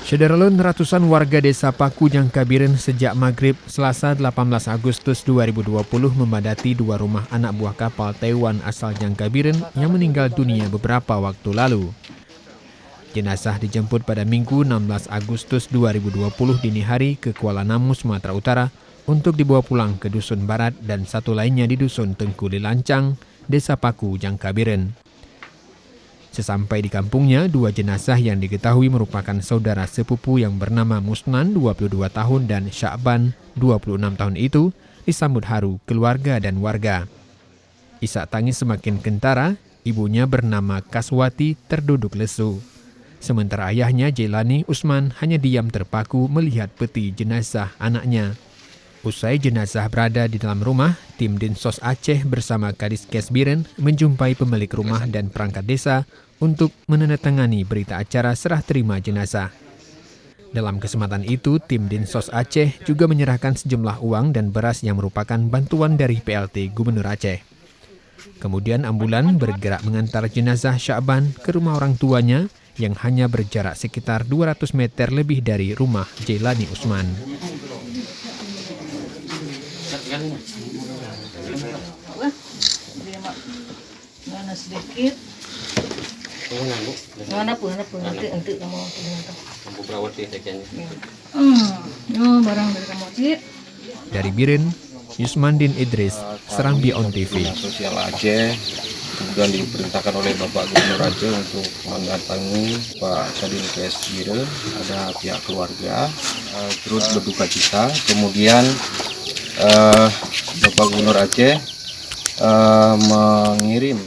Sederalun ratusan warga desa Paku Jangkabiren sejak maghrib Selasa 18 Agustus 2020 memadati dua rumah anak buah kapal Taiwan asal Jangkabiren yang meninggal dunia beberapa waktu lalu. Jenazah dijemput pada Minggu 16 Agustus 2020 dini hari ke Kuala Namu, Sumatera Utara untuk dibawa pulang ke Dusun Barat dan satu lainnya di Dusun Tengku Lilancang, Desa Paku Jangkabiren. Sesampai di kampungnya, dua jenazah yang diketahui merupakan saudara sepupu yang bernama Musnan 22 tahun dan Syakban 26 tahun itu disambut haru keluarga dan warga. Isak tangis semakin kentara, ibunya bernama Kaswati terduduk lesu. Sementara ayahnya Jelani Usman hanya diam terpaku melihat peti jenazah anaknya. Usai jenazah berada di dalam rumah, tim Dinsos Aceh bersama Kadiskes Biren menjumpai pemilik rumah dan perangkat desa untuk menandatangani berita acara serah terima jenazah. Dalam kesempatan itu, tim Dinsos Aceh juga menyerahkan sejumlah uang dan beras yang merupakan bantuan dari PLT Gubernur Aceh. Kemudian ambulan bergerak mengantar jenazah Syakban ke rumah orang tuanya yang hanya berjarak sekitar 200 meter lebih dari rumah Jelani Usman. Mana sedikit. Mana pun nanti kamu beberapa sekian. Barang dari kamu sih. Dari Biren, Yusmandin Idris, Serambi On TV. Sosial Aceh kemudian diperintahkan oleh Bapak Gubernur Aceh untuk mendatangi Pak Kadinkes Biren, ada pihak keluarga turut berduka cita. Kemudian Bapak Gubernur Aceh mengirim